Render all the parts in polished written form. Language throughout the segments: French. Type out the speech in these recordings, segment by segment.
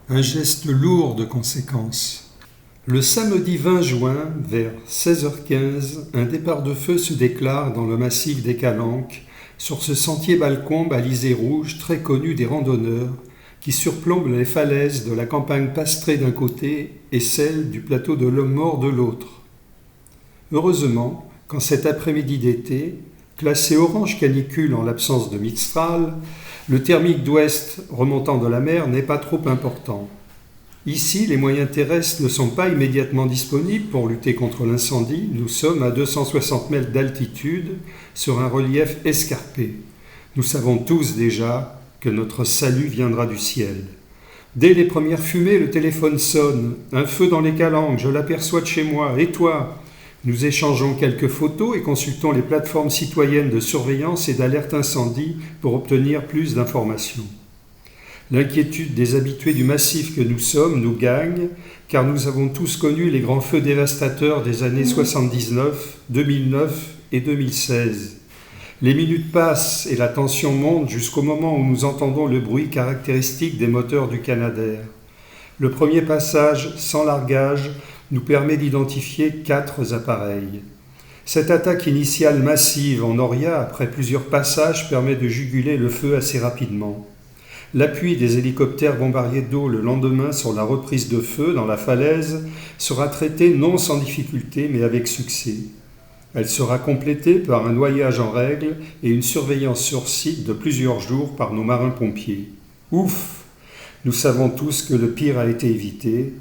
Un geste lourd de conséquences. Le samedi 20 juin, vers 16h15, un départ de feu se déclare dans le massif des Calanques, sur ce sentier Balcombe balisé rouge très connu des randonneurs, qui surplombe les falaises de la campagne pastrée d'un côté et celle du plateau de l'Homme Mort de l'autre. Heureusement, qu'en cet après-midi d'été, classé orange canicule en l'absence de Mistral, le thermique d'ouest remontant de la mer n'est pas trop important. Ici, les moyens terrestres ne sont pas immédiatement disponibles pour lutter contre l'incendie. Nous sommes à 260 mètres d'altitude sur un relief escarpé. Nous savons tous déjà que notre salut viendra du ciel. Dès les premières fumées, le téléphone sonne. Un feu dans les Calanques, je l'aperçois de chez moi. Et toi ? Nous échangeons quelques photos et consultons les plateformes citoyennes de surveillance et d'alerte incendie pour obtenir plus d'informations. L'inquiétude des habitués du massif que nous sommes nous gagne, car nous avons tous connu les grands feux dévastateurs des années 79, 2009 et 2016. Les minutes passent et la tension monte jusqu'au moment où nous entendons le bruit caractéristique des moteurs du Canadair. Le premier passage, sans largage, nous permet d'identifier 4 appareils. Cette attaque initiale massive en Oria, après plusieurs passages, permet de juguler le feu assez rapidement. L'appui des hélicoptères bombardiers d'eau le lendemain sur la reprise de feu dans la falaise sera traité non sans difficulté mais avec succès. Elle sera complétée par un noyage en règle et une surveillance sur site de plusieurs jours par nos marins-pompiers. Ouf ! Nous savons tous que le pire a été évité.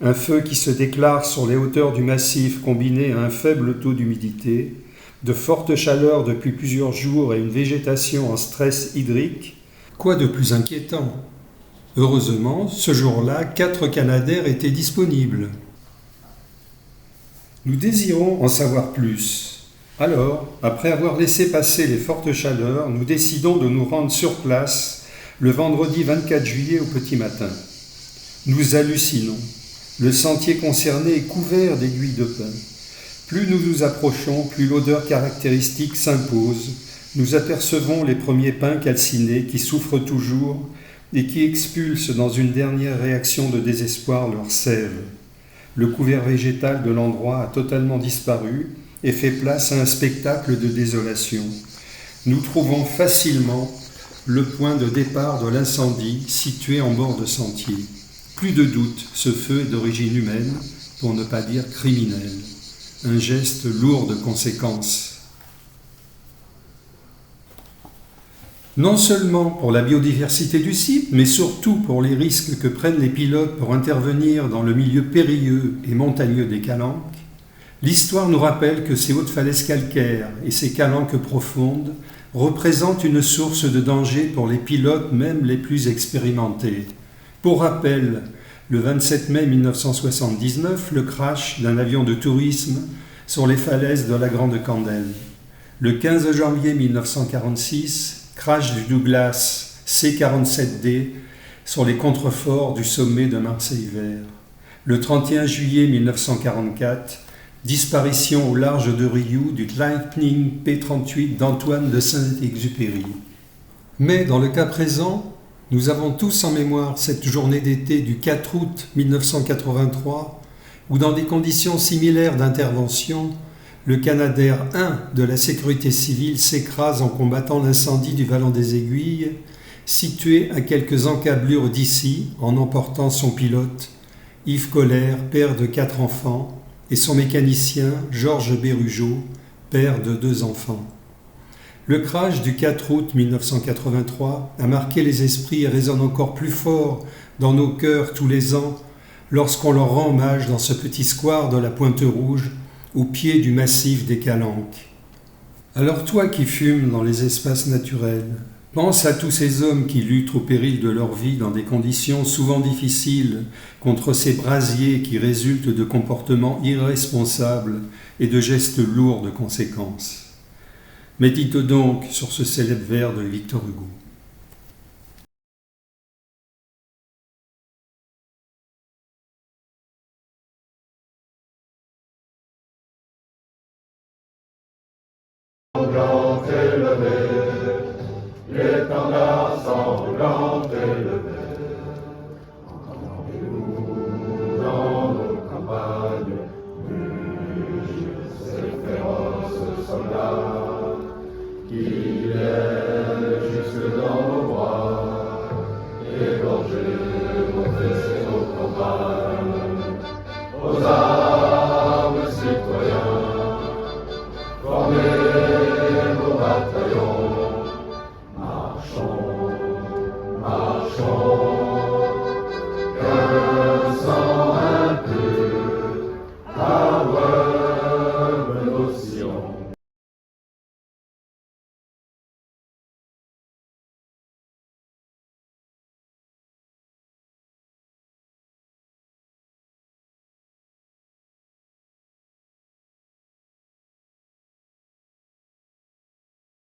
Un feu qui se déclare sur les hauteurs du massif combiné à un faible taux d'humidité, de fortes chaleurs depuis plusieurs jours et une végétation en stress hydrique. Quoi de plus inquiétant ? Heureusement, ce jour-là, 4 Canadair étaient disponibles. Nous désirons en savoir plus. Alors, après avoir laissé passer les fortes chaleurs, nous décidons de nous rendre sur place le vendredi 24 juillet au petit matin. Nous hallucinons. Le sentier concerné est couvert d'aiguilles de pin. Plus nous nous approchons, plus l'odeur caractéristique s'impose. Nous apercevons les premiers pins calcinés qui souffrent toujours et qui expulsent dans une dernière réaction de désespoir leur sève. Le couvert végétal de l'endroit a totalement disparu et fait place à un spectacle de désolation. Nous trouvons facilement le point de départ de l'incendie situé en bord de sentier. Plus de doute, ce feu est d'origine humaine, pour ne pas dire criminelle. Un geste lourd de conséquences. Non seulement pour la biodiversité du site, mais surtout pour les risques que prennent les pilotes pour intervenir dans le milieu périlleux et montagneux des Calanques, l'histoire nous rappelle que ces hautes falaises calcaires et ces calanques profondes représentent une source de danger pour les pilotes même les plus expérimentés. Pour rappel, le 27 mai 1979, le crash d'un avion de tourisme sur les falaises de la Grande Candelle. Le 15 janvier 1946, crash du Douglas C-47D sur les contreforts du sommet de Marseille-Vert. Le 31 juillet 1944, disparition au large de Riou du Lightning P-38 d'Antoine de Saint-Exupéry. Mais dans le cas présent, nous avons tous en mémoire cette journée d'été du 4 août 1983 où dans des conditions similaires d'intervention, le Canadair 1 de la sécurité civile s'écrase en combattant l'incendie du Vallon des Aiguilles, situé à quelques encablures d'ici, en emportant son pilote, Yves Colère, père de 4 enfants, et son mécanicien, Georges Bérugeau, père de 2 enfants. Le crash du 4 août 1983 a marqué les esprits et résonne encore plus fort dans nos cœurs tous les ans lorsqu'on leur rend hommage dans ce petit square de la Pointe-Rouge, au pied du massif des Calanques. Alors toi qui fumes dans les espaces naturels, pense à tous ces hommes qui luttent au péril de leur vie dans des conditions souvent difficiles contre ces brasiers qui résultent de comportements irresponsables et de gestes lourds de conséquences. Médite donc sur ce célèbre vers de Victor Hugo. Grand élevé, l'étendard sanglant élevé. charger nos faits et nos campagnes. Aux armes, citoyens, formez vos bataillons. Marchons, marchons.